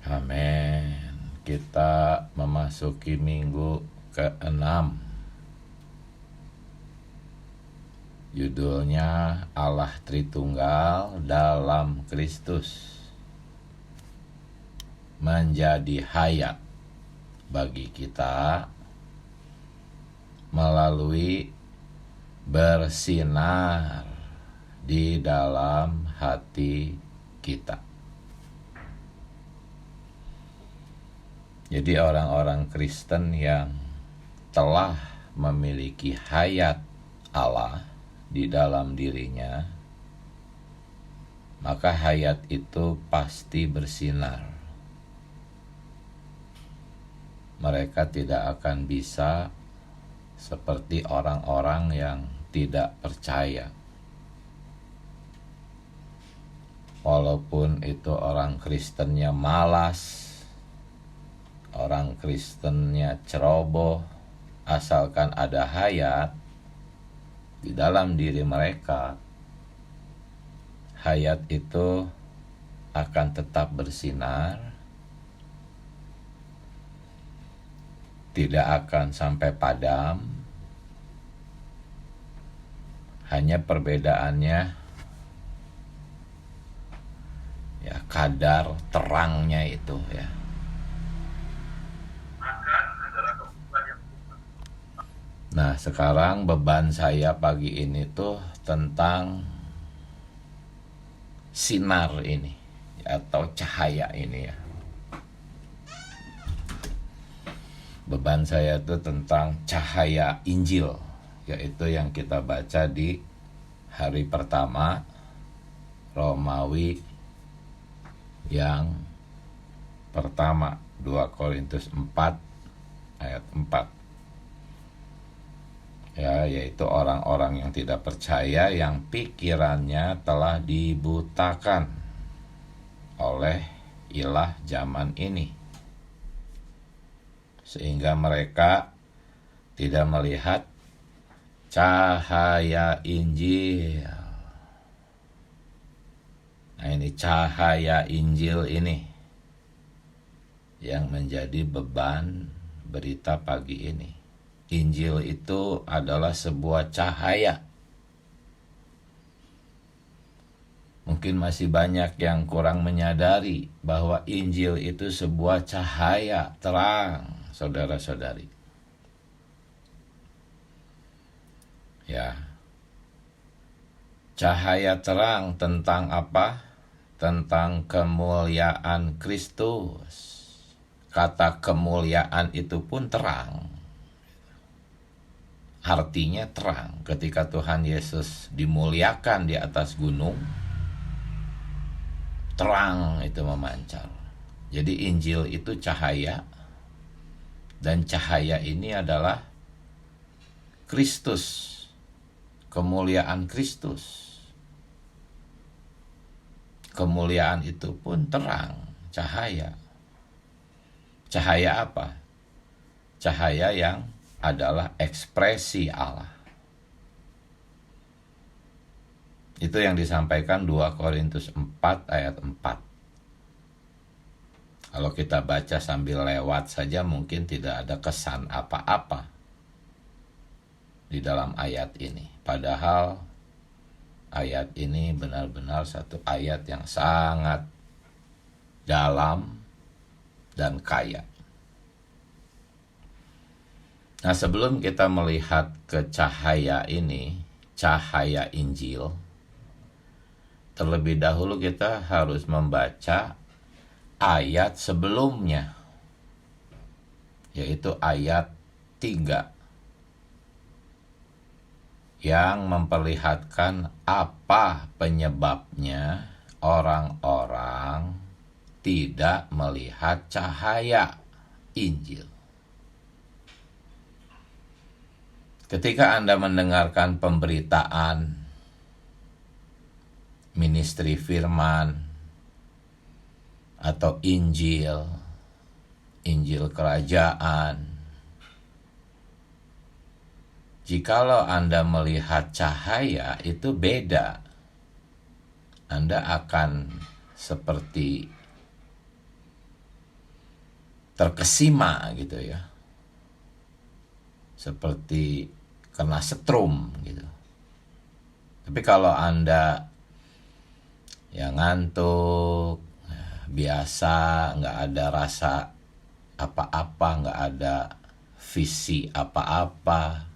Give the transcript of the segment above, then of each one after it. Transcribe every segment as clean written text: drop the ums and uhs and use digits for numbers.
Amin. Kita memasuki minggu ke-6. Judulnya Allah Tritunggal dalam Kristus menjadi hayat bagi kita melalui bersinar di dalam hati kita. Jadi orang-orang Kristen yang telah memiliki hayat Allah di dalam dirinya, maka hayat itu pasti bersinar. Mereka tidak akan bisa seperti orang-orang yang tidak percaya. Walaupun itu orang Kristennya malas, orang Kristennya ceroboh, asalkan ada hayat di dalam diri mereka, hayat itu akan tetap bersinar, tidak akan sampai padam. Hanya perbedaannya ya kadar terangnya itu ya. Nah, sekarang beban saya pagi ini tuh tentang sinar ini atau cahaya ini ya. Beban saya tuh tentang cahaya Injil, yaitu yang kita baca di hari pertama, Romawi yang pertama, 2 Korintus 4 ayat 4. Ya, yaitu orang-orang yang tidak percaya, yang pikirannya telah dibutakan oleh ilah zaman ini, sehingga mereka tidak melihat cahaya Injil. Nah, ini cahaya Injil ini yang menjadi beban berita pagi ini. Injil itu adalah sebuah cahaya. Mungkin masih banyak yang kurang menyadari bahwa Injil itu sebuah cahaya terang, saudara-saudari. Ya. Cahaya terang tentang apa? Tentang kemuliaan Kristus. Kata kemuliaan itu pun terang. Artinya terang. Ketika Tuhan Yesus dimuliakan di atas gunung, terang itu memancar. Jadi Injil itu cahaya, dan cahaya ini adalah Kristus, kemuliaan Kristus. Kemuliaan itu pun terang, cahaya. Cahaya apa? Cahaya yang adalah ekspresi Allah. Itu yang disampaikan 2 Korintus 4 ayat 4. Kalau kita baca sambil lewat saja mungkin tidak ada kesan apa-apa di dalam ayat ini. Padahal ayat ini benar-benar satu ayat yang sangat dalam dan kaya. Nah, sebelum kita melihat ke cahaya ini, cahaya Injil, terlebih dahulu kita harus membaca ayat sebelumnya, yaitu ayat 3, yang memperlihatkan apa penyebabnya orang-orang tidak melihat cahaya Injil. Ketika Anda mendengarkan pemberitaan ministry firman atau Injil kerajaan, jikalau Anda melihat cahaya itu beda. Anda akan seperti terkesima gitu ya, seperti kena setrum gitu. Tapi kalau Anda yang ngantuk, biasa, nggak ada rasa apa-apa, nggak ada visi apa-apa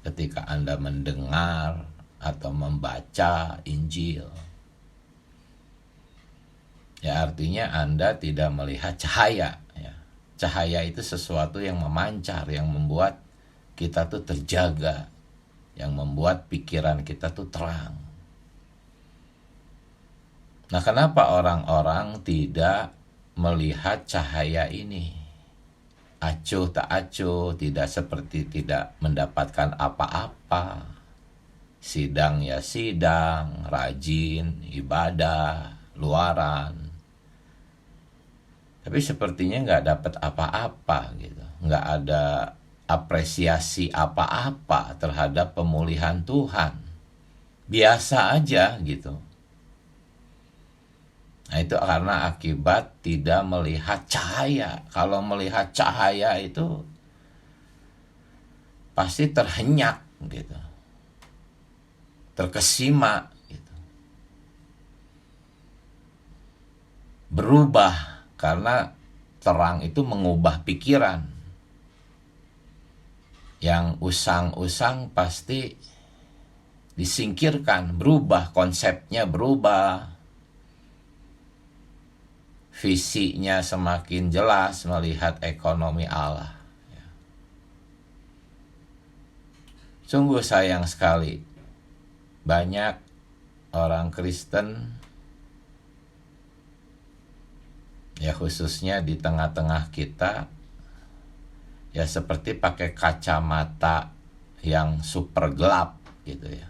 ketika Anda mendengar atau membaca Injil, ya artinya Anda tidak melihat cahaya ya. Cahaya itu sesuatu yang memancar, yang membuat kita tuh terjaga, yang membuat pikiran kita tuh terang. Nah, kenapa orang-orang tidak melihat cahaya ini? Acuh tak acuh, tidak seperti tidak mendapatkan apa-apa. Sidang ya sidang, rajin, ibadah, luaran. Tapi sepertinya nggak dapat apa-apa gitu. Nggak ada apresiasi apa-apa terhadap pemulihan Tuhan. Biasa aja gitu. Nah, itu karena akibat tidak melihat cahaya. Kalau melihat cahaya itu pasti terhenyak gitu, terkesima gitu, berubah, karena terang itu mengubah pikiran. Yang usang-usang pasti disingkirkan, berubah, konsepnya berubah, visinya semakin jelas melihat ekonomi Allah. Sungguh sayang sekali, banyak orang Kristen, ya khususnya di tengah-tengah kita, ya seperti pakai kacamata yang super gelap gitu ya.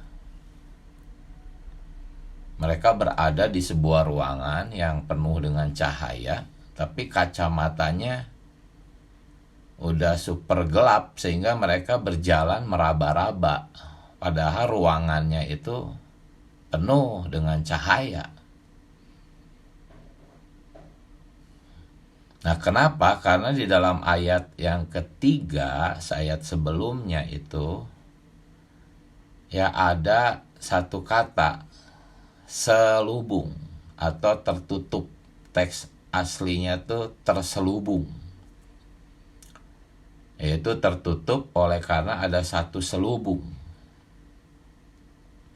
Mereka berada di sebuah ruangan yang penuh dengan cahaya, tapi kacamatanya udah super gelap sehingga mereka berjalan meraba-raba. Padahal ruangannya itu penuh dengan cahaya. Nah, kenapa? Karena di dalam ayat yang ketiga, ayat sebelumnya itu, ya ada satu kata, selubung atau tertutup. Teks aslinya tuh terselubung, yaitu tertutup oleh karena ada satu selubung.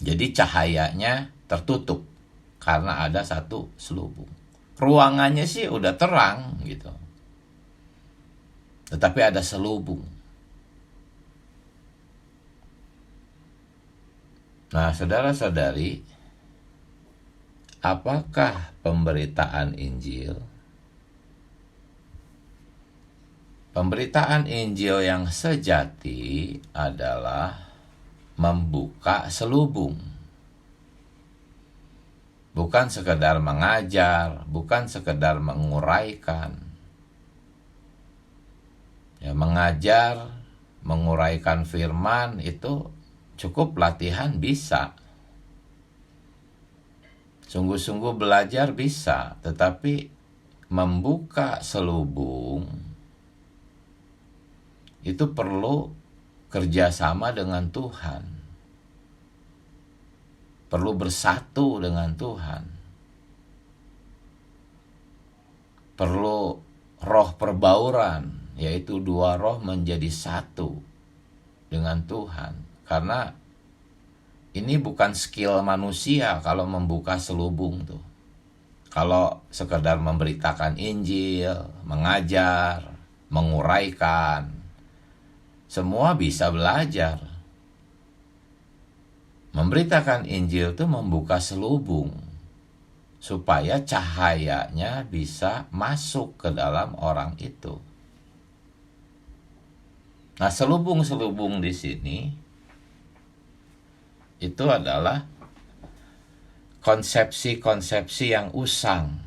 Jadi cahayanya tertutup karena ada satu selubung. Ruangannya sih udah terang gitu, tetapi ada selubung. Nah, saudara-saudari, apakah pemberitaan Injil? Pemberitaan Injil yang sejati adalah membuka selubung. Bukan sekedar mengajar, bukan sekedar menguraikan. Ya, mengajar, menguraikan firman itu cukup latihan bisa. Sungguh-sungguh belajar bisa, tetapi membuka selubung itu perlu kerjasama dengan Tuhan, perlu bersatu dengan Tuhan, perlu roh perbauran, yaitu dua roh menjadi satu dengan Tuhan. Karena ini bukan skill manusia kalau membuka selubung tuh. Kalau sekedar memberitakan Injil, mengajar, menguraikan, semua bisa belajar. Memberitakan Injil itu membuka selubung supaya cahayanya bisa masuk ke dalam orang itu. Nah, selubung-selubung di sini itu adalah konsepsi-konsepsi yang usang,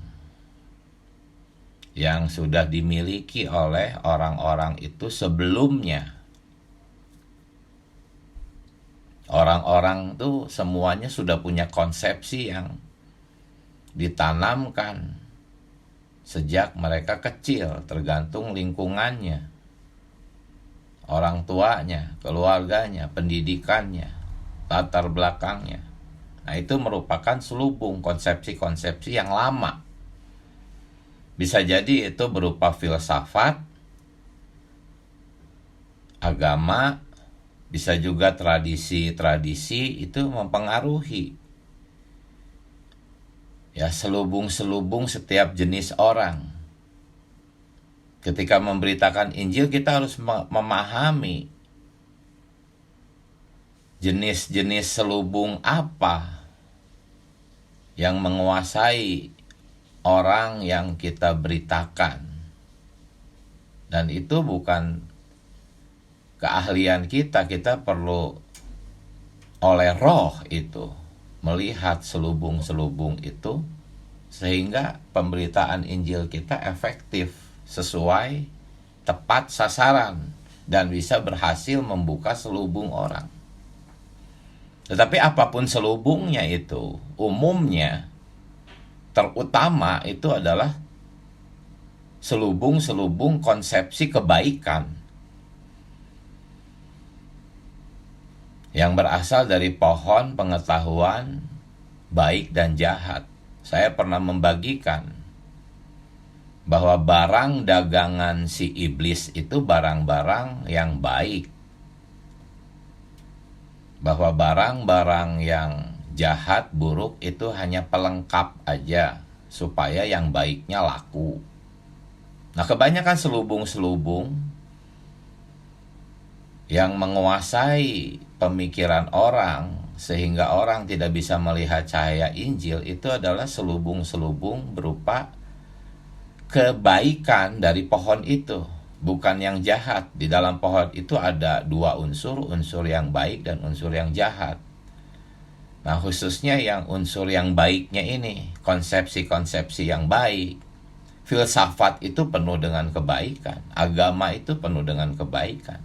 yang sudah dimiliki oleh orang-orang itu sebelumnya. Orang-orang tuh semuanya sudah punya konsepsi yang ditanamkan sejak mereka kecil, tergantung lingkungannya, orang tuanya, keluarganya, pendidikannya, latar belakangnya. Nah, itu merupakan selubung konsepsi-konsepsi yang lama. Bisa jadi itu berupa filsafat, agama, bisa juga tradisi-tradisi itu mempengaruhi ya selubung-selubung setiap jenis orang. Ketika memberitakan Injil, kita harus memahami jenis-jenis selubung apa yang menguasai orang yang kita beritakan. Dan itu bukan keahlian kita perlu oleh Roh itu melihat selubung-selubung itu sehingga pemberitaan Injil kita efektif, sesuai, tepat sasaran, dan bisa berhasil membuka selubung orang. Tetapi apapun selubungnya itu, umumnya terutama itu adalah selubung-selubung konsepsi kebaikan yang berasal dari pohon pengetahuan baik dan jahat. Saya pernah membagikan bahwa barang dagangan si iblis itu barang-barang yang baik. Bahwa barang-barang yang jahat, buruk itu hanya pelengkap aja supaya yang baiknya laku. Nah, kebanyakan selubung-selubung yang menguasai pemikiran orang sehingga orang tidak bisa melihat cahaya Injil itu adalah selubung-selubung berupa kebaikan dari pohon itu, bukan yang jahat. Di dalam pohon itu ada dua unsur, unsur yang baik dan unsur yang jahat. Nah, khususnya yang unsur yang baiknya ini, konsepsi-konsepsi yang baik. Filsafat itu penuh dengan kebaikan, agama itu penuh dengan kebaikan.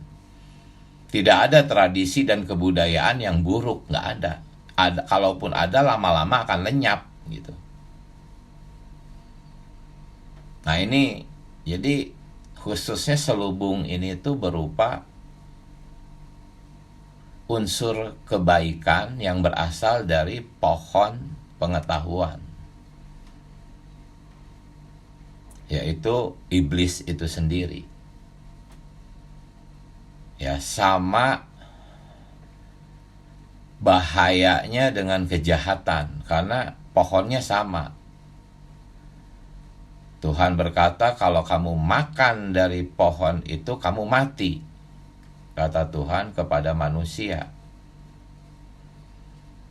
Tidak ada tradisi dan kebudayaan yang buruk, nggak ada. Kalaupun ada, lama-lama akan lenyap gitu. Nah, ini jadi khususnya selubung ini tuh berupa unsur kebaikan yang berasal dari pohon pengetahuan, yaitu iblis itu sendiri. Ya, sama bahayanya dengan kejahatan karena pohonnya sama. Tuhan berkata, kalau kamu makan dari pohon itu, kamu mati, kata Tuhan kepada manusia.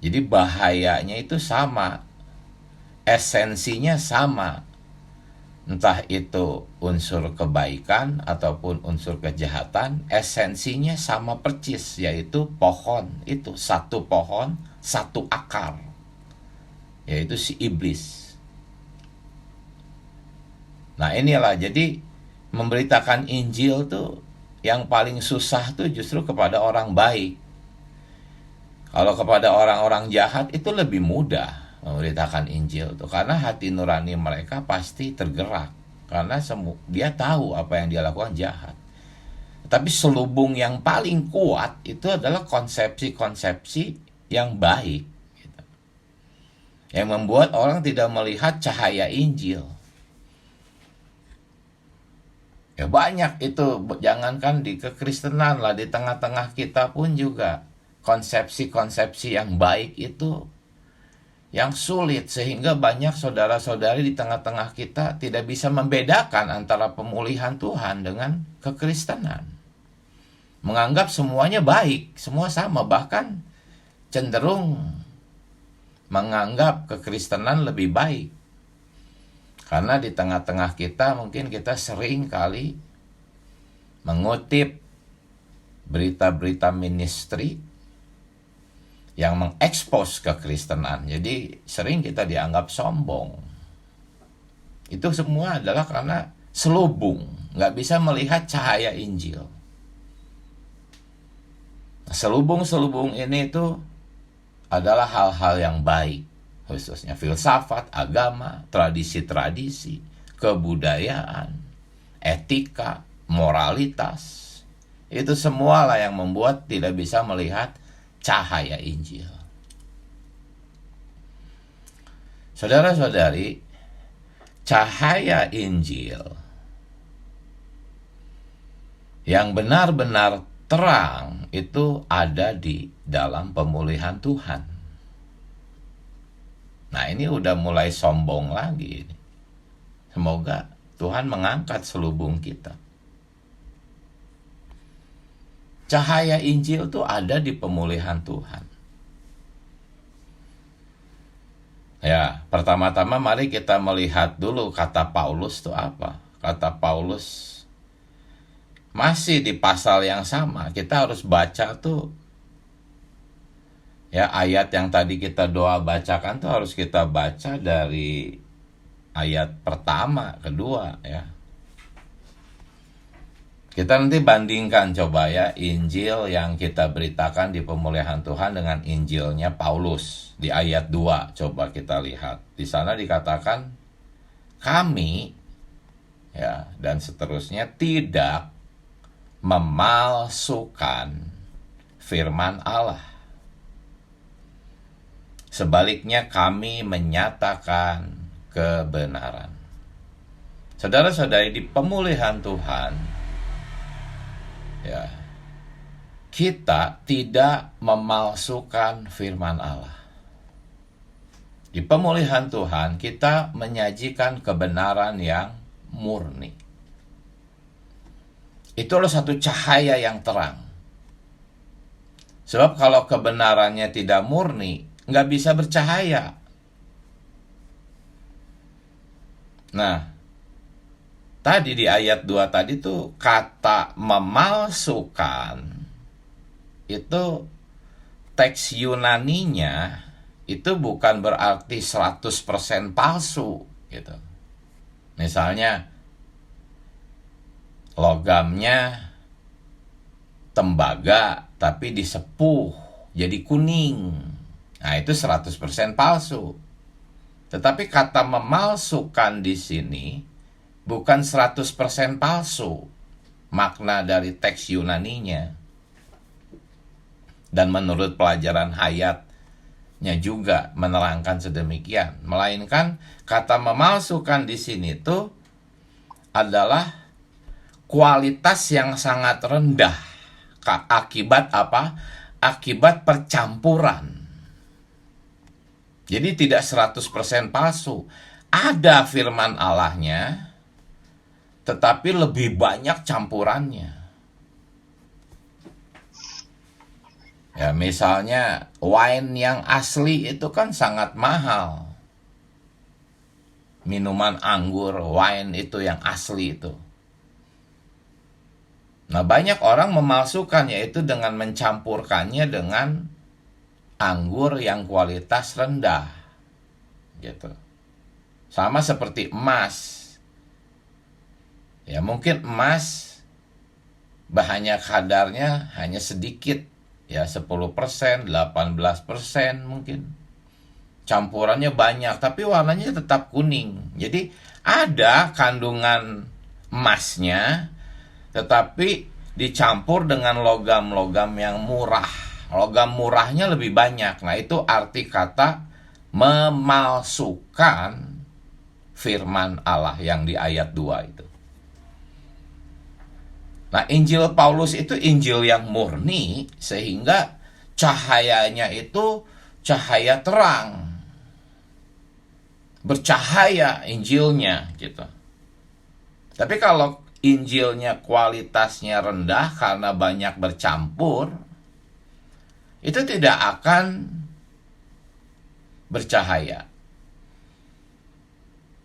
Jadi bahayanya itu sama, esensinya sama. Entah itu unsur kebaikan ataupun unsur kejahatan, esensinya sama percis, yaitu pohon itu, satu pohon, satu akar, yaitu si iblis. Nah, inilah jadi memberitakan Injil tuh yang paling susah tuh justru kepada orang baik. Kalau kepada orang-orang jahat itu lebih mudah memberitakan Injil tuh, karena hati nurani mereka pasti tergerak karena dia tahu apa yang dia lakukan jahat. Tapi selubung yang paling kuat itu adalah konsepsi-konsepsi yang baik gitu, yang membuat orang tidak melihat cahaya Injil. Ya banyak itu, jangankan di kekristenan lah, di tengah-tengah kita pun juga konsepsi-konsepsi yang baik itu yang sulit, sehingga banyak saudara-saudari di tengah-tengah kita tidak bisa membedakan antara pemulihan Tuhan dengan kekristenan. Menganggap semuanya baik, semua sama, bahkan cenderung menganggap kekristenan lebih baik. Karena di tengah-tengah kita mungkin kita sering kali mengutip berita-berita ministry yang mengekspos kekristenan. Jadi sering kita dianggap sombong. Itu semua adalah karena selubung, nggak bisa melihat cahaya Injil. Selubung-selubung ini itu adalah hal-hal yang baik, khususnya filsafat, agama, tradisi-tradisi, kebudayaan, etika, moralitas. Itu semualah yang membuat tidak bisa melihat cahaya Injil. Saudara-saudari, cahaya Injil yang benar-benar terang itu ada di dalam pemulihan Tuhan. Nah, ini udah mulai sombong lagi. Semoga Tuhan mengangkat selubung kita. Cahaya Injil itu ada di pemulihan Tuhan. Ya, pertama-tama mari kita melihat dulu kata Paulus itu apa. Kata Paulus masih di pasal yang sama. Kita harus baca tuh ya, ayat yang tadi kita doa bacakan tuh harus kita baca dari ayat pertama, kedua ya. Kita nanti bandingkan coba ya Injil yang kita beritakan di pemulihan Tuhan dengan Injilnya Paulus di ayat 2. Coba kita lihat. Di sana dikatakan kami ya dan seterusnya tidak memalsukan firman Allah. Sebaliknya kami menyatakan kebenaran. Saudara-saudari, di pemulihan Tuhan ya, kita tidak memalsukan firman Allah. Di pemulihan Tuhan kita menyajikan kebenaran yang murni. Itulah satu cahaya yang terang. Sebab kalau kebenarannya tidak murni, nggak bisa bercahaya. Nah, tadi di ayat 2 tadi tuh kata memalsukan itu teks Yunaninya itu bukan berarti 100% palsu gitu. Misalnya logamnya tembaga tapi disepuh jadi kuning. Nah, itu 100% palsu. Tetapi kata memalsukan di sini bukan 100% palsu makna dari teks Yunaninya. Dan menurut pelajaran hayatnya juga menerangkan sedemikian. Melainkan kata memalsukan di sini tuh adalah kualitas yang sangat rendah. Akibat apa? Akibat percampuran. Jadi tidak 100% palsu. Ada firman Allahnya, tetapi lebih banyak campurannya. Ya, misalnya wine yang asli itu kan sangat mahal. Minuman anggur, wine itu yang asli itu. Nah, banyak orang memalsukan, yaitu dengan mencampurkannya dengan anggur yang kualitas rendah. Gitu. Sama seperti emas. Ya, mungkin emas bahannya kadarnya hanya sedikit, ya 10%, 18% mungkin. Campurannya banyak, tapi warnanya tetap kuning. Jadi ada kandungan emasnya, tetapi dicampur dengan logam-logam yang murah. Logam murahnya lebih banyak. Nah, itu arti kata memalsukan firman Allah yang di ayat 2 itu. Nah, Injil Paulus itu Injil yang murni, sehingga cahayanya itu cahaya terang. Bercahaya Injilnya gitu. Tapi kalau Injilnya kualitasnya rendah karena banyak bercampur, itu tidak akan bercahaya.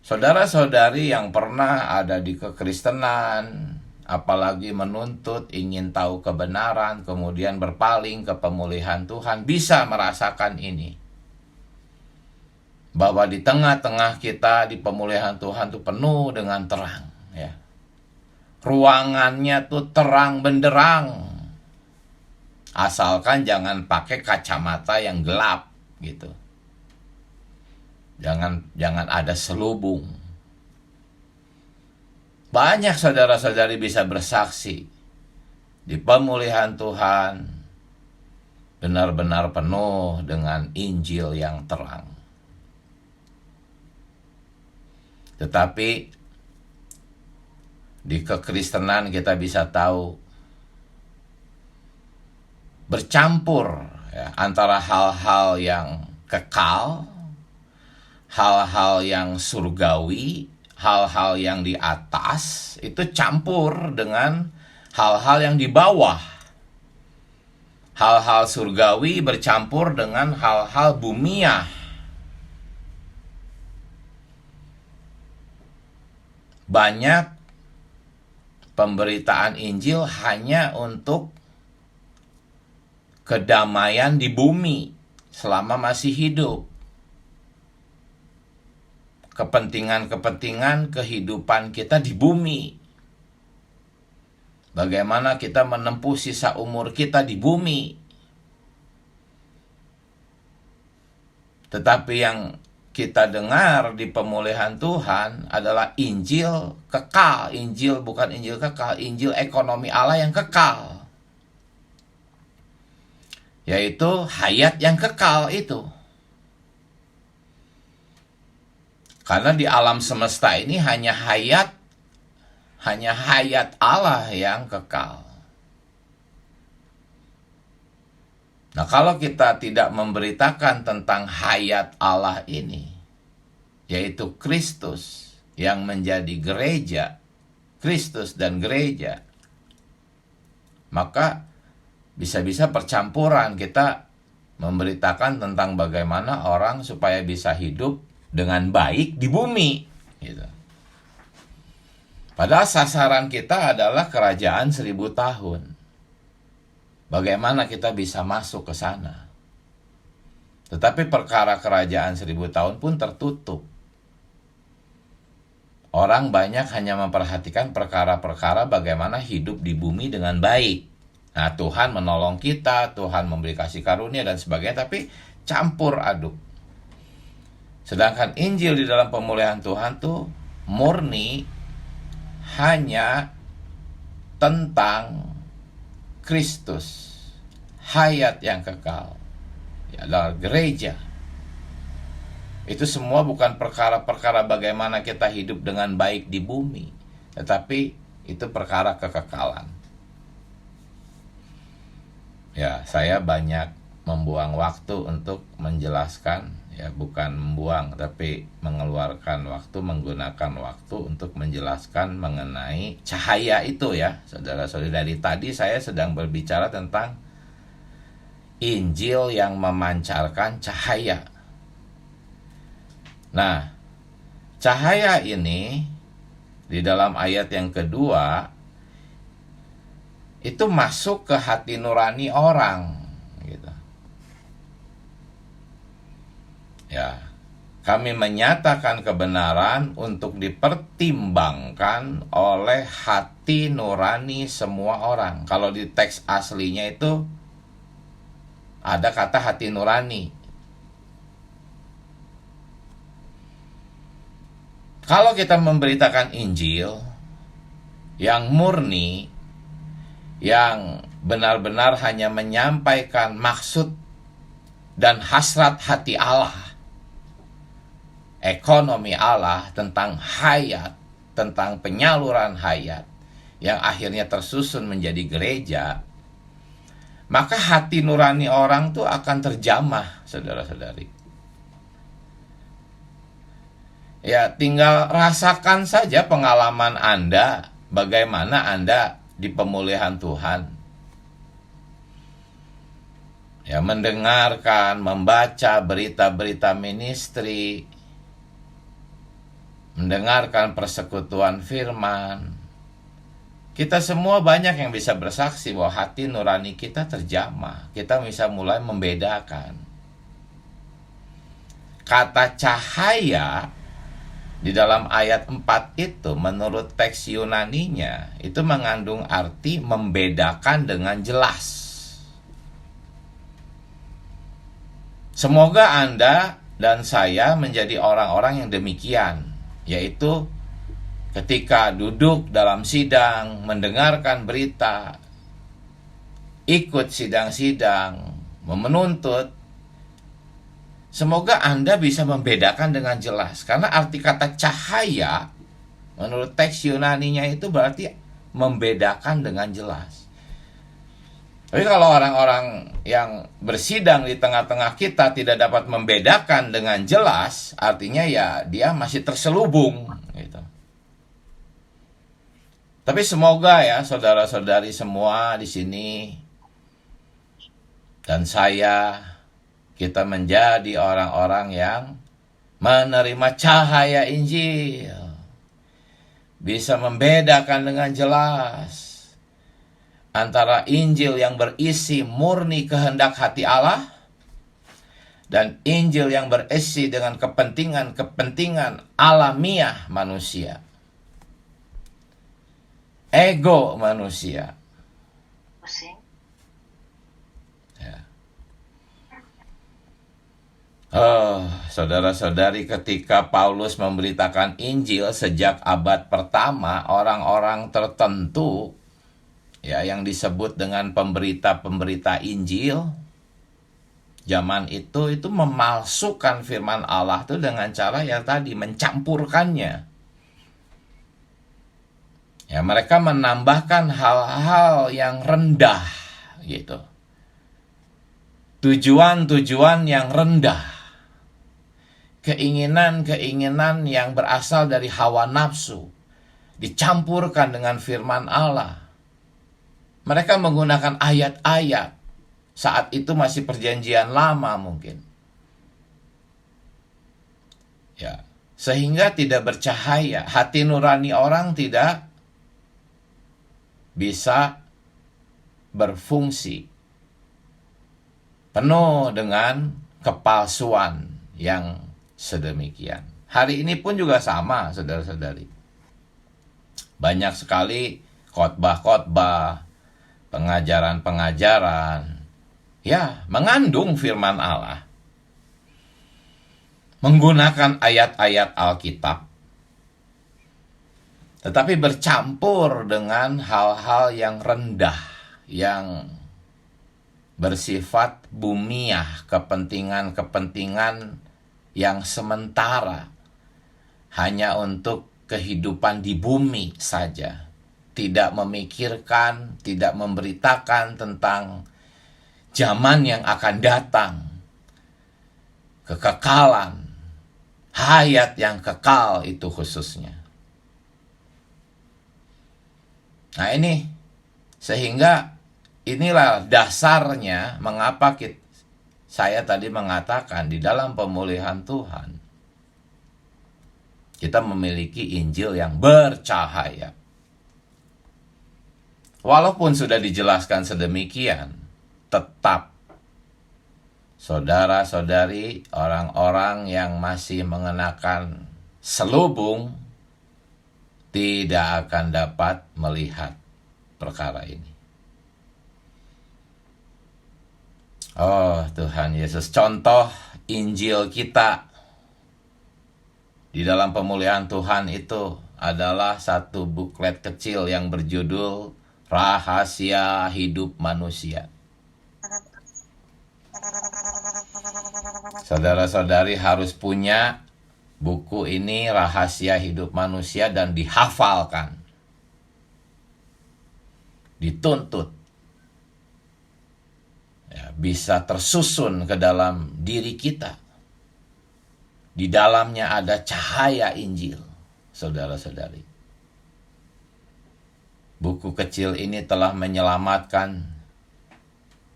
Saudara-saudari yang pernah ada di kekristenan, apalagi menuntut, ingin tahu kebenaran, kemudian berpaling ke pemulihan Tuhan, bisa merasakan ini. Bahwa di tengah-tengah kita di pemulihan Tuhan itu penuh dengan terang. Ya. Ruangannya tuh terang benderang. Asalkan jangan pakai kacamata yang gelap gitu. Jangan ada selubung. banyak saudara-saudari bisa bersaksi di pemulihan Tuhan benar-benar penuh dengan Injil yang terang. Tetapi di kekristenan kita bisa tahu bercampur ya, antara hal-hal yang kekal, hal-hal yang surgawi, hal-hal yang di atas, itu campur dengan hal-hal yang di bawah. Hal-hal surgawi bercampur dengan hal-hal bumiah. Banyak pemberitaan Injil hanya untuk kedamaian di bumi selama masih hidup. Kepentingan-kepentingan kehidupan kita di bumi. Bagaimana kita menempuh sisa umur kita di bumi. Tetapi yang kita dengar di pemulihan Tuhan adalah Injil kekal. Injil bukan Injil kekal, Injil ekonomi Allah yang kekal. Yaitu hayat yang kekal itu. Karena di alam semesta ini hanya hayat Allah yang kekal. Nah, kalau kita tidak memberitakan tentang hayat Allah ini, yaitu Kristus yang menjadi gereja, Kristus dan gereja, maka bisa-bisa percampuran. Kita memberitakan tentang bagaimana orang supaya bisa hidup dengan baik di bumi, gitu. Padahal sasaran kita adalah kerajaan 1000 tahun. Bagaimana kita bisa masuk ke sana? Tetapi perkara kerajaan 1000 tahun pun tertutup. Orang banyak hanya memperhatikan perkara-perkara bagaimana hidup di bumi dengan baik. Nah, Tuhan menolong kita, Tuhan memberi kasih karunia dan sebagainya, tapi campur aduk. Sedangkan Injil di dalam pemulihan Tuhan tuh murni hanya tentang Kristus, hayat yang kekal, ya, adalah gereja. Itu semua bukan perkara-perkara bagaimana kita hidup dengan baik di bumi, tetapi itu perkara kekekalan. Ya, saya banyak membuang waktu untuk menjelaskan, ya, bukan membuang, tapi mengeluarkan waktu, menggunakan waktu untuk menjelaskan mengenai cahaya itu, ya, saudara-saudari. Dari tadi saya sedang berbicara tentang Injil yang memancarkan cahaya. Nah, cahaya ini di dalam ayat yang kedua itu masuk ke hati nurani orang, gitu. Ya, kami menyatakan kebenaran untuk dipertimbangkan oleh hati nurani semua orang. Kalau di teks aslinya itu ada kata hati nurani. Kalau kita memberitakan Injil yang murni, yang benar-benar hanya menyampaikan maksud dan hasrat hati Allah, ekonomi Allah, tentang hayat, tentang penyaluran hayat yang akhirnya tersusun menjadi gereja, maka hati nurani orang tuh akan terjamah, saudara-saudari. Ya, tinggal rasakan saja pengalaman Anda, bagaimana Anda di pemulihan Tuhan. Ya, mendengarkan, membaca berita-berita ministry, mendengarkan persekutuan firman. Kita semua banyak yang bisa bersaksi bahwa hati nurani kita terjamah. Kita bisa mulai membedakan. Kata cahaya di dalam ayat 4 itu menurut teks Yunaninya itu mengandung arti membedakan dengan jelas. Semoga Anda dan saya menjadi orang-orang yang demikian, yaitu ketika duduk dalam sidang, mendengarkan berita, ikut sidang-sidang, menuntut, semoga Anda bisa membedakan dengan jelas. Karena arti kata cahaya, menurut teks Yunaninya itu berarti membedakan dengan jelas. Tapi kalau orang-orang yang bersidang di tengah-tengah kita tidak dapat membedakan dengan jelas, artinya ya dia masih terselubung gitu. Tapi semoga ya saudara-saudari semua di sini dan saya, kita menjadi orang-orang yang menerima cahaya Injil, bisa membedakan dengan jelas antara Injil yang berisi murni kehendak hati Allah dan Injil yang berisi dengan kepentingan alamiah manusia, ego manusia. Ya. Saudara-saudari, ketika Paulus memberitakan Injil sejak abad pertama, orang-orang tertentu ya yang disebut dengan pemberita-pemberita Injil zaman itu memalsukan firman Allah itu dengan cara yang tadi mencampurkannya. Ya, mereka menambahkan hal-hal yang rendah gitu. Tujuan-tujuan yang rendah. Keinginan-keinginan yang berasal dari hawa nafsu dicampurkan dengan firman Allah. Mereka menggunakan ayat-ayat, saat itu masih perjanjian lama mungkin. Ya, sehingga tidak bercahaya, hati nurani orang tidak bisa berfungsi. Penuh dengan kepalsuan yang sedemikian. Hari ini pun juga sama, saudara-saudari. Banyak sekali khotbah-khotbah, pengajaran-pengajaran, ya, mengandung firman Allah, menggunakan ayat-ayat Alkitab, tetapi bercampur dengan hal-hal yang rendah, yang bersifat bumiah, kepentingan-kepentingan yang sementara, hanya untuk kehidupan di bumi saja. Tidak memikirkan, tidak memberitakan tentang zaman yang akan datang, kekekalan, hayat yang kekal itu khususnya. Nah ini, sehingga inilah dasarnya mengapa saya tadi mengatakan di dalam pemulihan Tuhan, kita memiliki Injil yang bercahaya. Walaupun sudah dijelaskan sedemikian, tetap saudara-saudari, orang-orang yang masih mengenakan selubung tidak akan dapat melihat perkara ini. Oh Tuhan Yesus, contoh Injil kita di dalam pemulihan Tuhan itu adalah satu buklet kecil yang berjudul Rahasia Hidup Manusia. Saudara-saudari harus punya buku ini, Rahasia Hidup Manusia, dan dihafalkan, dituntut, ya, bisa tersusun ke dalam diri kita. Di dalamnya ada cahaya Injil, saudara-saudari. Buku kecil ini telah menyelamatkan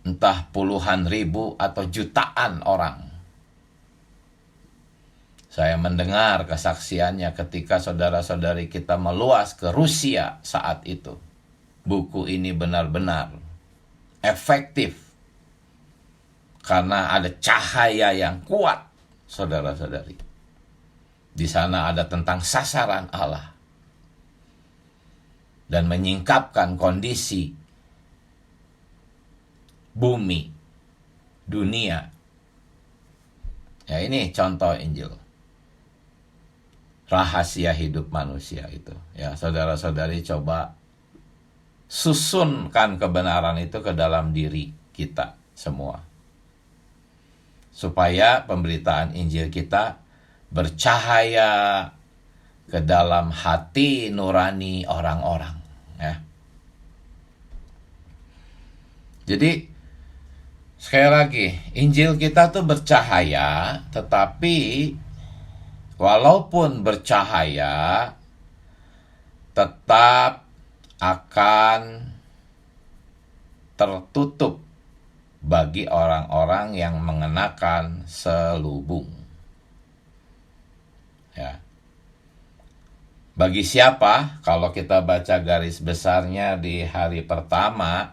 entah puluhan ribu atau jutaan orang. Saya mendengar kesaksiannya ketika saudara-saudari kita meluas ke Rusia saat itu. Buku ini benar-benar efektif karena ada cahaya yang kuat, saudara-saudari. Di sana ada tentang sasaran Allah dan menyingkapkan kondisi bumi, dunia. Ya, ini contoh Injil. rahasia hidup manusia itu. Ya, saudara-saudari coba susunkan kebenaran itu ke dalam diri kita semua. Supaya pemberitaan Injil kita bercahaya ke dalam hati nurani orang-orang, ya. Jadi sekali lagi, Injil kita tuh bercahaya, tetapi walaupun bercahaya, tetap akan tertutup bagi orang-orang yang mengenakan selubung. Ya. Bagi siapa? Kalau kita baca garis besarnya di hari pertama,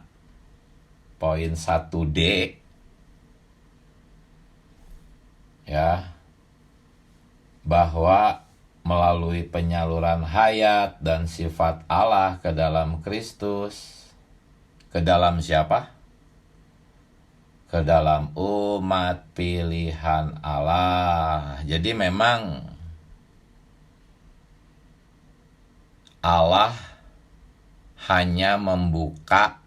poin 1D, ya, bahwa melalui penyaluran hayat dan sifat Allah ke dalam Kristus, ke dalam siapa? Ke dalam umat pilihan Allah. Jadi memang Allah hanya membuka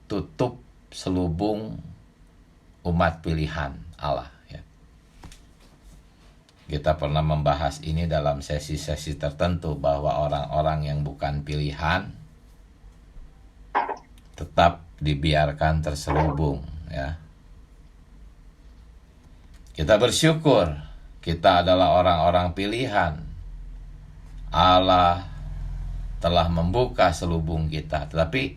tutup selubung umat pilihan Allah, ya. Kita pernah membahas ini dalam sesi-sesi tertentu, bahwa orang-orang yang bukan pilihan tetap dibiarkan terselubung, ya. Kita bersyukur kita adalah orang-orang pilihan. Allah telah membuka selubung kita, tetapi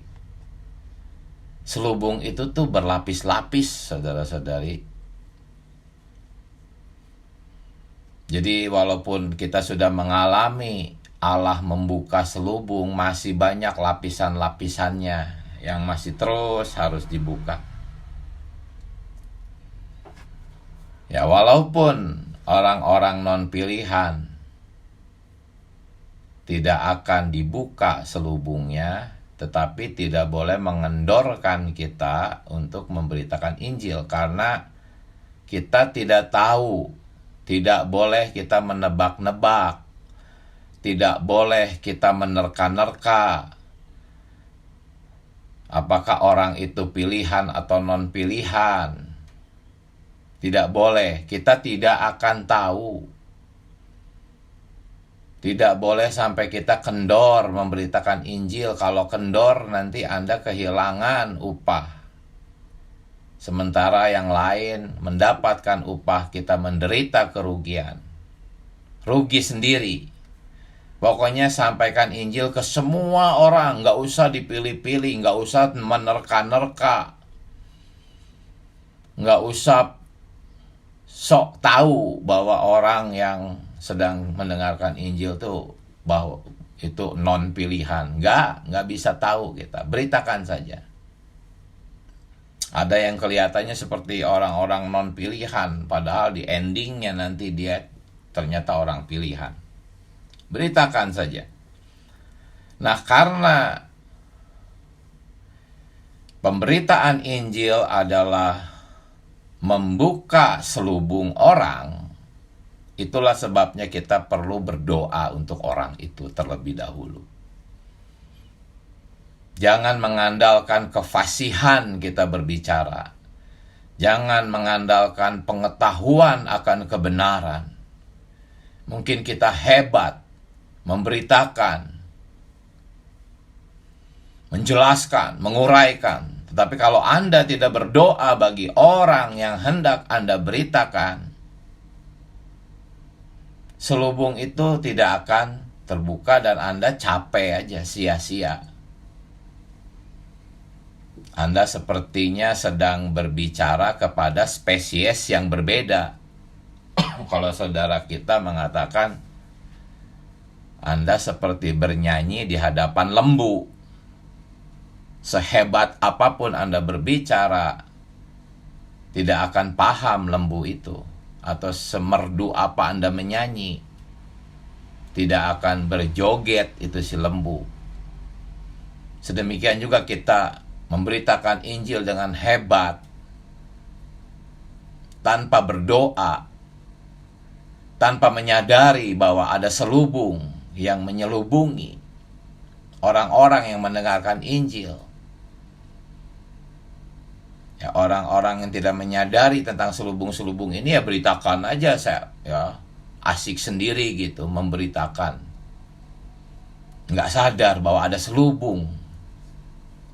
selubung itu tuh berlapis-lapis, saudara-saudari. Jadi walaupun kita sudah mengalami Allah membuka selubung, masih banyak lapisan-lapisannya yang masih terus harus dibuka. Ya, walaupun orang-orang non-pilihan tidak akan dibuka selubungnya, tetapi tidak boleh mengendorkan kita untuk memberitakan Injil, karena kita tidak tahu. Tidak boleh kita menebak-nebak, tidak boleh kita menerka-nerka apakah orang itu pilihan atau non-pilihan. Tidak boleh, kita tidak akan tahu. Tidak boleh sampai kita kendor memberitakan Injil. Kalau kendor, nanti Anda kehilangan upah. Sementara yang lain mendapatkan upah, kita menderita kerugian. Rugi sendiri. Pokoknya sampaikan Injil ke semua orang. Nggak usah dipilih-pilih, nggak usah menerka-nerka. Nggak usah sok tahu bahwa orang yang sedang mendengarkan Injil tuh bahwa itu non pilihan. Nggak bisa tahu kita. Beritakan saja. Ada yang kelihatannya seperti orang-orang non pilihan, padahal di endingnya nanti dia ternyata orang pilihan. Beritakan saja. Nah, karena pemberitaan Injil adalah membuka selubung orang, itulah sebabnya kita perlu berdoa untuk orang itu terlebih dahulu. Jangan mengandalkan kefasihan kita berbicara. Jangan mengandalkan pengetahuan akan kebenaran. Mungkin kita hebat memberitakan, menjelaskan, menguraikan. Tetapi kalau Anda tidak berdoa bagi orang yang hendak Anda beritakan, selubung itu tidak akan terbuka dan Anda capek aja, sia-sia. Anda sepertinya sedang berbicara kepada spesies yang berbeda. Kalau saudara kita mengatakan, Anda seperti bernyanyi di hadapan lembu. Sehebat apapun Anda berbicara, tidak akan paham lembu itu. Atau semerdu apa Anda menyanyi, tidak akan berjoget itu si lembu. Sedemikian juga kita memberitakan Injil dengan hebat, tanpa berdoa, tanpa menyadari bahwa ada selubung yang menyelubungi orang-orang yang mendengarkan Injil. Ya, orang-orang yang tidak menyadari tentang selubung-selubung ini ya beritakan aja, saya ya asik sendiri gitu memberitakan. Nggak sadar bahwa ada selubung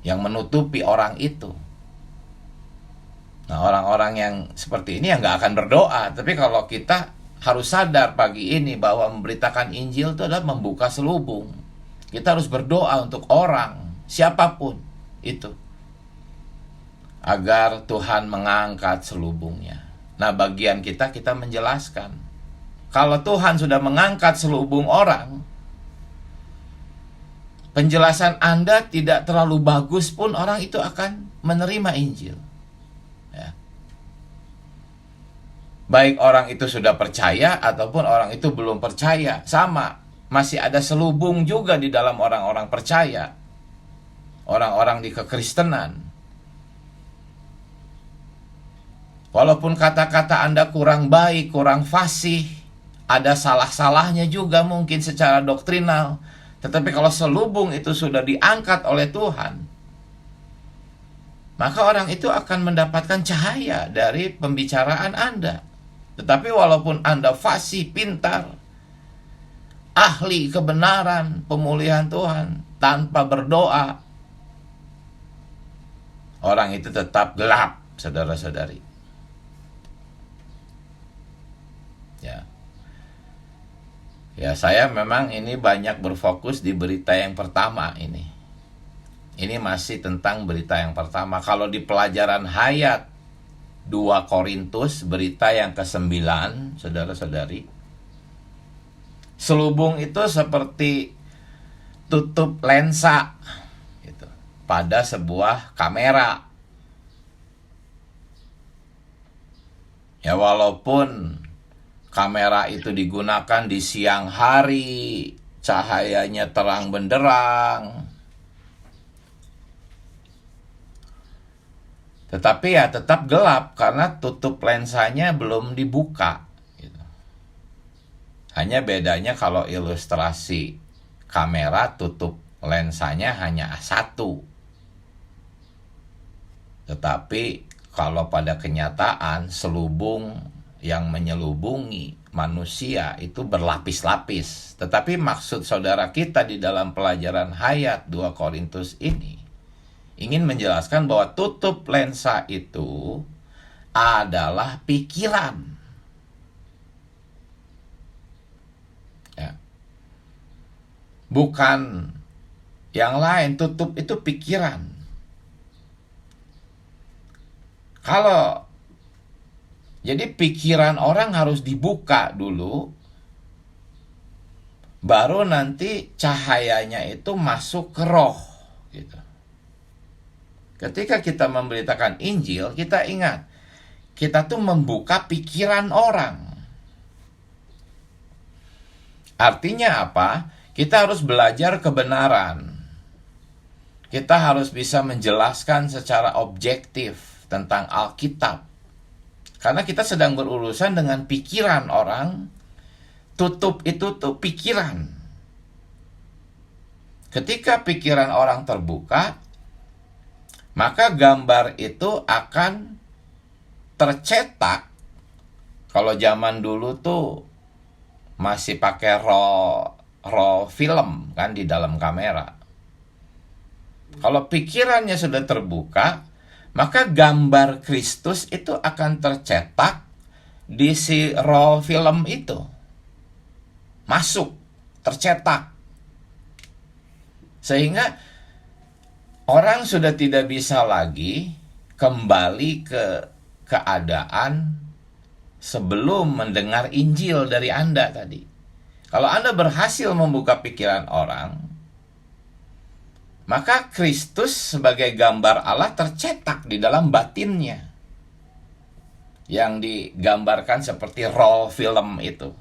yang menutupi orang itu. Nah, orang-orang yang seperti ini ya nggak akan berdoa. Tapi kalau kita harus sadar pagi ini bahwa memberitakan Injil itu adalah membuka selubung. Kita harus berdoa untuk orang, siapapun itu, agar Tuhan mengangkat selubungnya. Nah, bagian kita menjelaskan. Kalau Tuhan sudah mengangkat selubung orang, penjelasan Anda tidak terlalu bagus pun orang itu akan menerima Injil. Ya. Baik orang itu sudah percaya ataupun orang itu belum percaya, sama. Masih ada selubung juga di dalam orang-orang percaya, orang-orang di kekristenan. Walaupun kata-kata Anda kurang baik, kurang fasih, ada salah-salahnya juga mungkin secara doktrinal, tetapi kalau selubung itu sudah diangkat oleh Tuhan, maka orang itu akan mendapatkan cahaya dari pembicaraan Anda. Tetapi walaupun Anda fasih, pintar, ahli kebenaran, pemulihan Tuhan, tanpa berdoa, orang itu tetap gelap, saudara-saudari. Ya, saya memang ini banyak berfokus di berita yang pertama ini. Ini masih tentang berita yang pertama. Kalau di pelajaran hayat 2 Korintus, berita yang ke-9, saudara-saudari, selubung itu seperti tutup lensa gitu, pada sebuah kamera. Ya, walaupun kamera itu digunakan di siang hari, cahayanya terang benderang, tetapi ya tetap gelap karena tutup lensanya belum dibuka gitu. Hanya bedanya kalau ilustrasi kamera tutup lensanya hanya satu. Tetapi kalau pada kenyataan selubung yang menyelubungi manusia itu berlapis-lapis. Tetapi maksud saudara kita di dalam pelajaran hayat 2 Korintus ini ingin menjelaskan bahwa tutup lensa itu adalah pikiran. Ya. Bukan yang lain, tutup itu pikiran. Jadi pikiran orang harus dibuka dulu, baru nanti cahayanya itu masuk ke roh gitu. Ketika kita memberitakan Injil, kita ingat, kita tuh membuka pikiran orang. Artinya apa? Kita harus belajar kebenaran. Kita harus bisa menjelaskan secara objektif tentang Alkitab. Karena kita sedang berurusan dengan pikiran orang. Tutup itu tuh pikiran. Ketika pikiran orang terbuka, maka gambar itu akan tercetak. Kalau zaman dulu tuh masih pakai raw film kan di dalam kamera. Kalau pikirannya sudah terbuka, maka gambar Kristus itu akan tercetak di si raw film itu. Masuk, tercetak. Sehingga orang sudah tidak bisa lagi kembali ke keadaan sebelum mendengar Injil dari Anda tadi. Kalau Anda berhasil membuka pikiran orang, maka Kristus sebagai gambar Allah tercetak di dalam batinnya, yang digambarkan seperti roll film itu.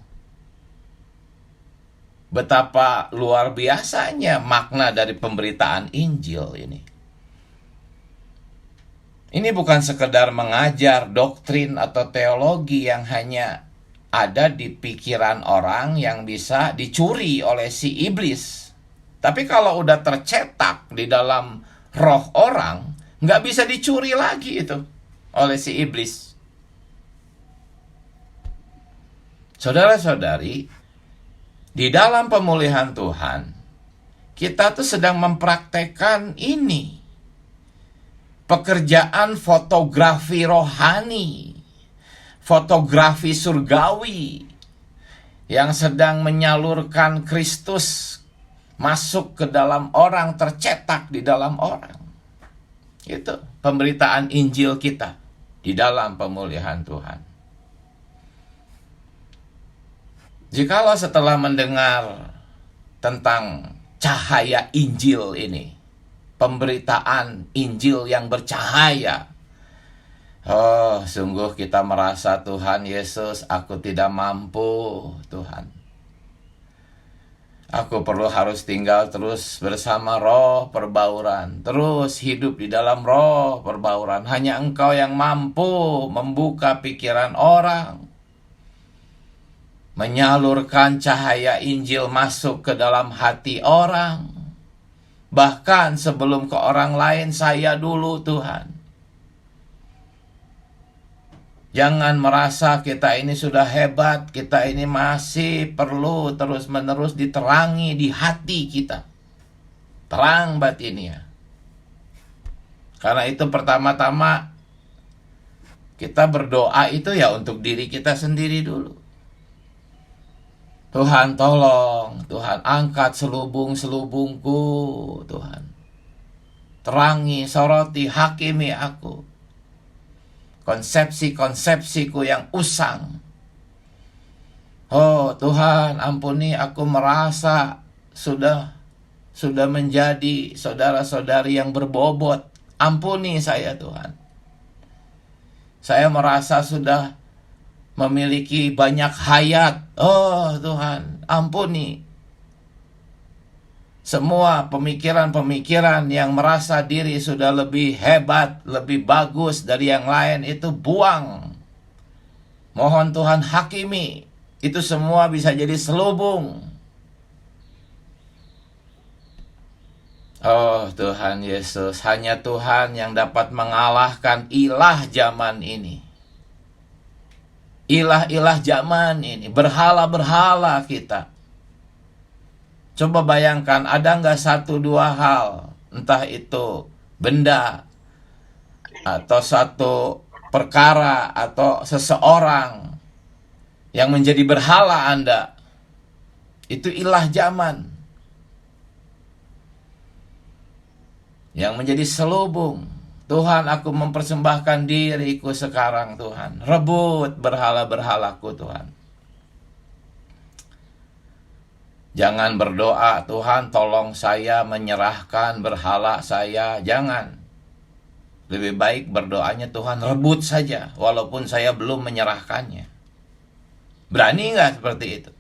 Betapa luar biasanya makna dari pemberitaan Injil ini. Ini bukan sekedar mengajar doktrin atau teologi yang hanya ada di pikiran orang yang bisa dicuri oleh si iblis. Tapi kalau udah tercetak di dalam roh orang, nggak bisa dicuri lagi itu oleh si iblis. Saudara-saudari, di dalam pemulihan Tuhan, kita tuh sedang mempraktekkan ini. Pekerjaan fotografi rohani, fotografi surgawi, yang sedang menyalurkan Kristus masuk ke dalam orang, tercetak di dalam orang. Itu pemberitaan Injil kita di dalam pemulihan Tuhan. Jikalau setelah mendengar tentang cahaya Injil ini, pemberitaan Injil yang bercahaya, oh, sungguh kita merasa, Tuhan Yesus, aku tidak mampu, Tuhan. Aku harus tinggal terus bersama roh perbauran, terus hidup di dalam roh perbauran. Hanya Engkau yang mampu membuka pikiran orang, menyalurkan cahaya Injil masuk ke dalam hati orang. Bahkan sebelum ke orang lain, saya dulu, Tuhan. Jangan merasa kita ini sudah hebat, kita ini masih perlu terus-menerus diterangi di hati kita. Terang batinnya. Karena itu pertama-tama kita berdoa itu ya untuk diri kita sendiri dulu. Tuhan tolong, Tuhan angkat selubung-selubungku, Tuhan. Terangi, soroti, hakimi aku. Konsepsi-konsepsiku yang usang. Oh Tuhan, ampuni aku merasa sudah menjadi saudara-saudari yang berbobot. Ampuni saya, Tuhan. Saya merasa sudah memiliki banyak hayat. Oh Tuhan, ampuni. Semua pemikiran-pemikiran yang merasa diri sudah lebih hebat, lebih bagus dari yang lain, itu buang. Mohon Tuhan hakimi. Itu semua bisa jadi selubung. Oh Tuhan Yesus, hanya Tuhan yang dapat mengalahkan ilah zaman ini. Ilah-ilah zaman ini, berhala-berhala kita. Coba bayangkan, ada nggak satu dua hal, entah itu benda, atau satu perkara, atau seseorang yang menjadi berhala Anda. Itu ilah zaman. Yang menjadi selubung. Tuhan, aku mempersembahkan diriku sekarang, Tuhan. Rebut berhala-berhalaku, Tuhan. Jangan berdoa, Tuhan tolong saya menyerahkan berhala saya. Jangan. Lebih baik berdoanya, Tuhan rebut saja, walaupun saya belum menyerahkannya. Berani nggak seperti itu?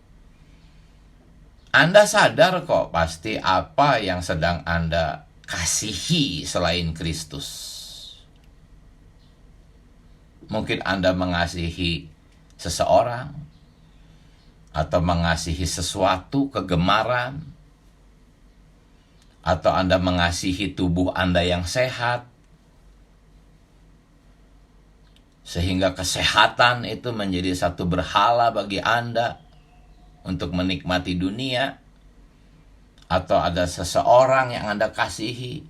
Anda sadar kok pasti apa yang sedang Anda kasihi selain Kristus. Mungkin Anda mengasihi seseorang, atau mengasihi sesuatu, kegemaran, atau Anda mengasihi tubuh Anda yang sehat, sehingga kesehatan itu menjadi satu berhala bagi Anda untuk menikmati dunia, atau ada seseorang yang Anda kasihi.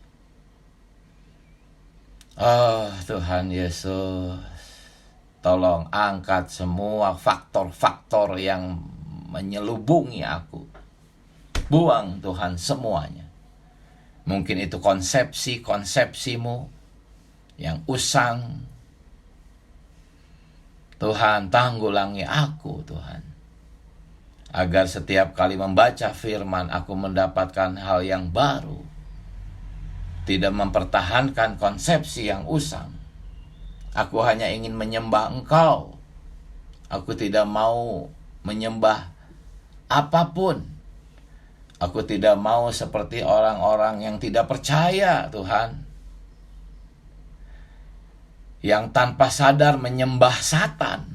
Oh Tuhan Yesus, tolong angkat semua faktor-faktor yang menyelubungi aku. Buang Tuhan semuanya. Mungkin itu konsepsi-konsepsimu yang usang. Tuhan, tanggulangi aku, Tuhan. Agar setiap kali membaca firman, aku mendapatkan hal yang baru. Tidak mempertahankan konsepsi yang usang. Aku hanya ingin menyembah Engkau. Aku tidak mau menyembah apapun. Aku tidak mau seperti orang-orang yang tidak percaya, Tuhan. Yang tanpa sadar menyembah Satan.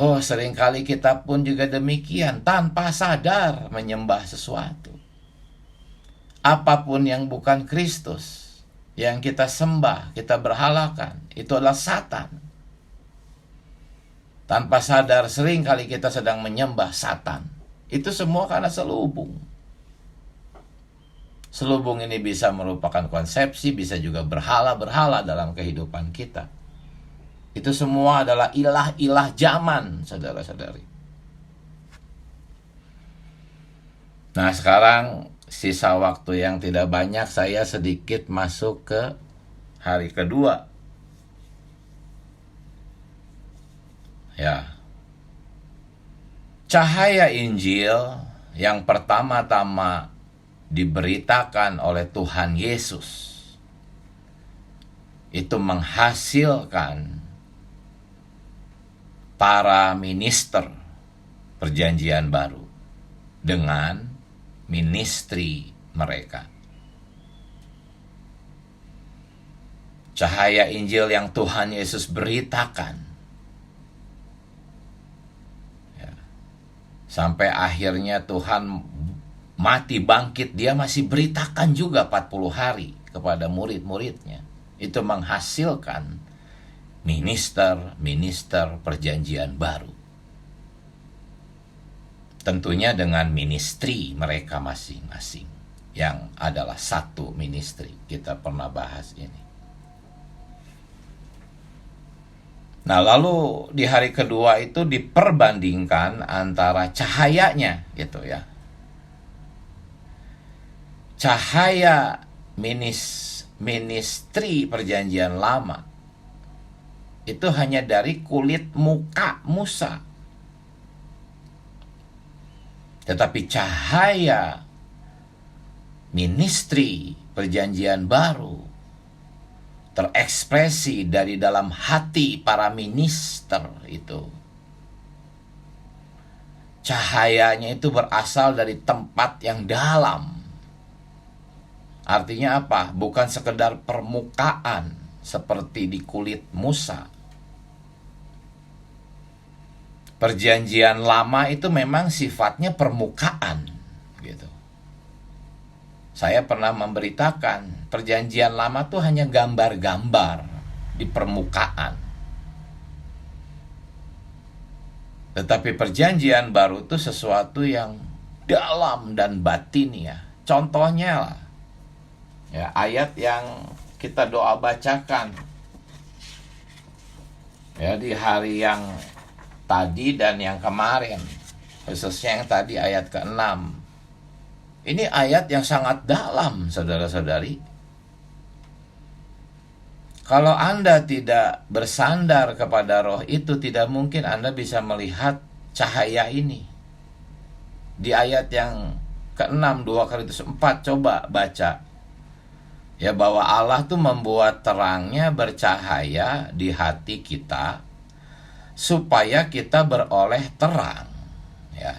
Oh, seringkali kita pun juga demikian, tanpa sadar menyembah sesuatu. Apapun yang bukan Kristus, yang kita sembah, kita berhalakan, itu adalah Satan. Tanpa sadar seringkali kita sedang menyembah Satan. Itu semua karena selubung. Selubung ini bisa merupakan konsepsi, bisa juga berhala-berhala dalam kehidupan kita. Itu semua adalah ilah-ilah zaman, saudara-saudari. Nah, sekarang sisa waktu yang tidak banyak, saya sedikit masuk ke hari kedua. Ya. Cahaya Injil yang pertama-tama diberitakan oleh Tuhan Yesus itu menghasilkan para minister perjanjian baru dengan ministry mereka. Cahaya Injil yang Tuhan Yesus beritakan, ya, sampai akhirnya Tuhan mati bangkit, dia masih beritakan juga 40 hari kepada murid-muridnya. Itu menghasilkan minister perjanjian baru. Tentunya dengan ministry mereka masing-masing, yang adalah satu ministry. Kita pernah bahas ini. Nah, lalu di hari kedua itu diperbandingkan antara cahayanya gitu ya. Cahaya ministry perjanjian lama itu hanya dari kulit muka Musa. Tetapi cahaya ministry perjanjian baru terekspresi dari dalam hati para minister itu. Cahayanya itu berasal dari tempat yang dalam. Artinya apa? Bukan sekedar permukaan seperti di kulit Musa. Perjanjian lama itu memang sifatnya permukaan gitu. Saya pernah memberitakan, perjanjian lama tuh hanya gambar-gambar di permukaan. Tetapi perjanjian baru itu sesuatu yang dalam dan batin ya. Contohnya lah, ya, ayat yang kita doa bacakan ya di hari yang tadi dan yang kemarin, khususnya yang tadi ayat ke-6. Ini ayat yang sangat dalam, saudara-saudari. Kalau Anda tidak bersandar kepada roh itu, tidak mungkin Anda bisa melihat cahaya ini. Di ayat yang ke-6, 2 Korintus 4, coba baca. Ya, bahwa Allah tuh membuat terangnya bercahaya di hati kita, supaya kita beroleh terang. Ya.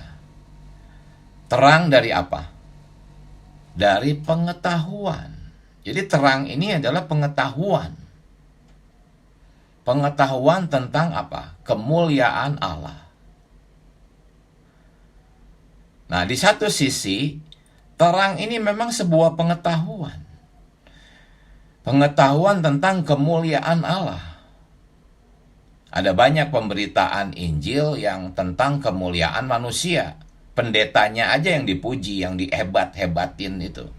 Terang dari apa? Dari pengetahuan. Jadi terang ini adalah pengetahuan. Pengetahuan tentang apa? Kemuliaan Allah. Nah, di satu sisi, terang ini memang sebuah pengetahuan. Pengetahuan tentang kemuliaan Allah. Ada banyak pemberitaan Injil yang tentang kemuliaan manusia. Pendetanya aja yang dipuji, yang dihebat-hebatin itu.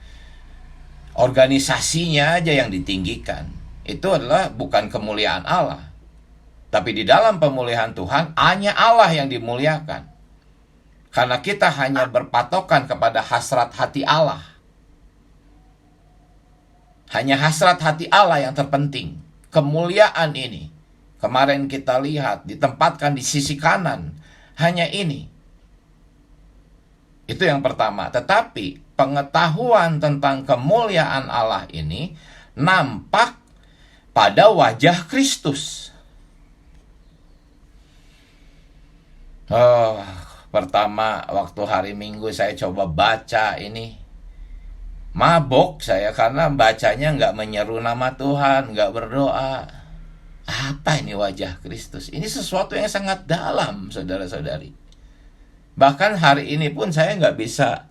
Organisasinya aja yang ditinggikan. Itu adalah bukan kemuliaan Allah. Tapi di dalam pemulihan Tuhan, hanya Allah yang dimuliakan. Karena kita hanya berpatokan kepada hasrat hati Allah. Hanya hasrat hati Allah yang terpenting. Kemuliaan ini, kemarin kita lihat, ditempatkan di sisi kanan. Hanya ini. Itu yang pertama. Tetapi pengetahuan tentang kemuliaan Allah ini nampak pada wajah Kristus. Pertama waktu hari Minggu saya coba baca ini, mabok saya karena bacanya nggak menyeru nama Tuhan, nggak berdoa. Apa ini wajah Kristus? Ini sesuatu yang sangat dalam, saudara-saudari. Bahkan hari ini pun saya nggak bisa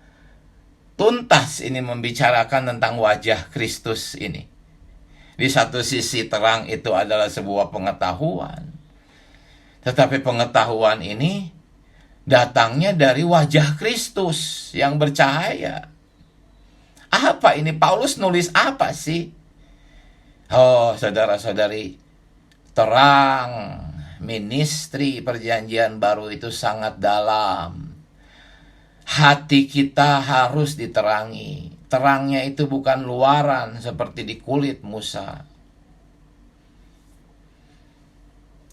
tuntas ini membicarakan tentang wajah Kristus ini. Di satu sisi terang itu adalah sebuah pengetahuan. Tetapi pengetahuan ini datangnya dari wajah Kristus yang bercahaya. Apa ini? Paulus nulis apa sih? Oh, saudara-saudari, terang ministry perjanjian baru itu sangat dalam. Hati kita harus diterangi. Terangnya itu bukan luaran seperti di kulit Musa.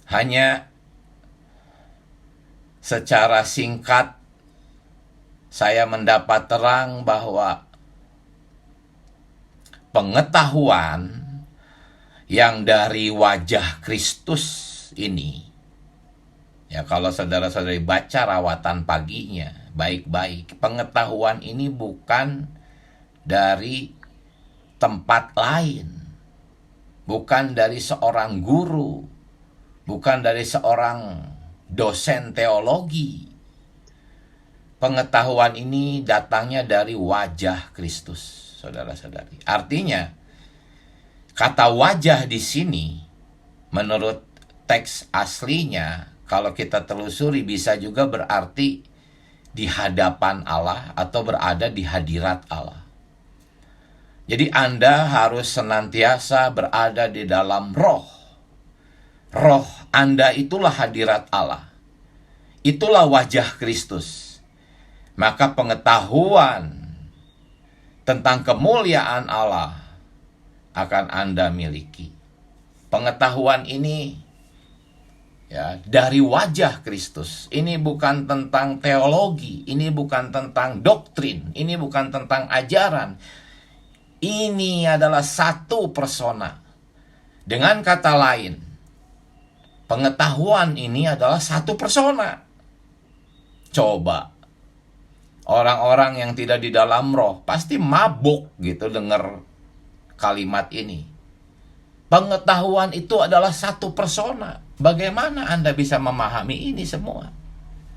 Hanya secara singkat saya mendapat terang bahwa pengetahuan yang dari wajah Kristus ini, ya kalau saudara-saudari baca rawatan paginya baik-baik, pengetahuan ini bukan dari tempat lain, bukan dari seorang guru, bukan dari seorang dosen teologi. Pengetahuan ini datangnya dari wajah Kristus, saudara-saudari. Artinya, kata wajah di sini, menurut teks aslinya, kalau kita telusuri bisa juga berarti di hadapan Allah atau berada di hadirat Allah. Jadi Anda harus senantiasa berada di dalam roh. Roh Anda itulah hadirat Allah. Itulah wajah Kristus. Maka pengetahuan tentang kemuliaan Allah akan Anda miliki. Pengetahuan ini ya dari wajah Kristus. Ini bukan tentang teologi, ini bukan tentang doktrin, ini bukan tentang ajaran. Ini adalah satu persona. Dengan kata lain, pengetahuan ini adalah satu persona. Coba, orang-orang yang tidak di dalam roh pasti mabuk gitu dengar kalimat ini. Pengetahuan itu adalah satu persona. Bagaimana Anda bisa memahami ini semua?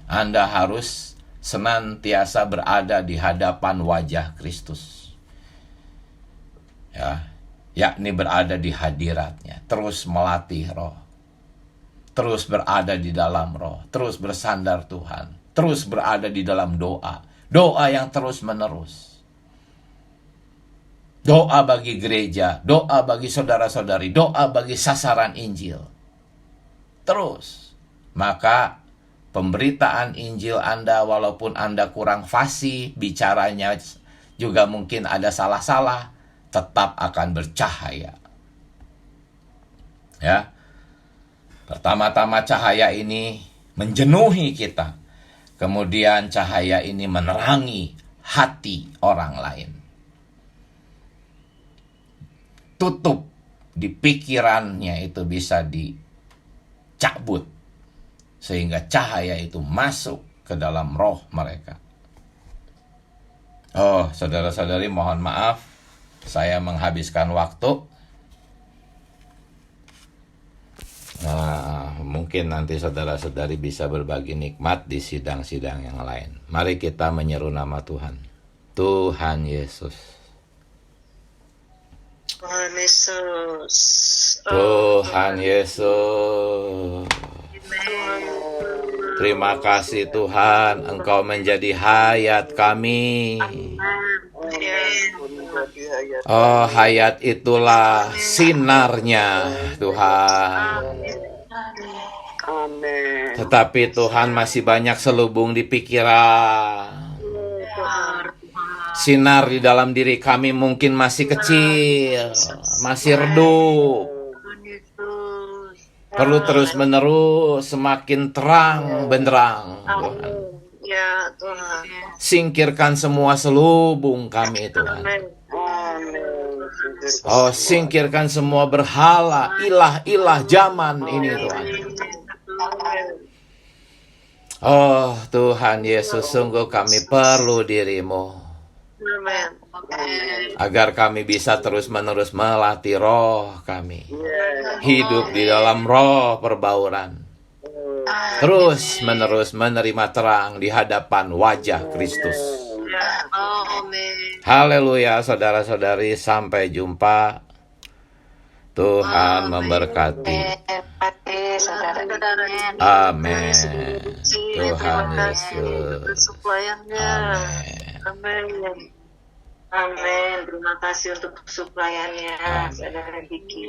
Anda harus senantiasa berada di hadapan wajah Kristus. Ya, yakni berada di hadiratnya, terus melatih roh, terus berada di dalam roh, terus bersandar Tuhan, terus berada di dalam doa, doa yang terus menerus, doa bagi gereja, doa bagi saudara-saudari, doa bagi sasaran Injil, terus. Maka pemberitaan Injil Anda, walaupun Anda kurang fasih, bicaranya juga mungkin ada salah-salah, tetap akan bercahaya. Ya. Pertama-tama cahaya ini menjenuhi kita. Kemudian cahaya ini menerangi hati orang lain. Tutup di pikirannya itu bisa dicabut. Sehingga cahaya itu masuk ke dalam roh mereka. Oh, saudara-saudari, mohon maaf. Saya menghabiskan waktu. Nah, mungkin nanti saudara-saudari bisa berbagi nikmat di sidang-sidang yang lain. Mari kita menyeru nama Tuhan. Tuhan Yesus. Tuhan Yesus. Tuhan Yesus. Terima kasih Tuhan, Engkau menjadi hayat kami. Oh, hayat itulah sinarnya Tuhan. Tetapi Tuhan masih banyak selubung di pikiran. Sinar di dalam diri kami mungkin masih kecil, masih redup. Perlu terus-menerus semakin terang benderang, Tuhan. Ya Tuhan. Singkirkan semua selubung kami, Tuhan. Oh, singkirkan semua berhala, ilah-ilah zaman ini, Tuhan. Oh, Tuhan Yesus, sungguh kami perlu diri-Mu. Amin. Agar kami bisa terus-menerus melatih roh kami. Hidup di dalam roh perbauran. Terus-menerus menerima terang di hadapan wajah Kristus. Amin. Haleluya, saudara-saudari, sampai jumpa. Tuhan memberkati. Amin. Tuhan Yesus. Amin. Amin. Amin. Terima kasih untuk suplayannya, Amin. Saudara Diki.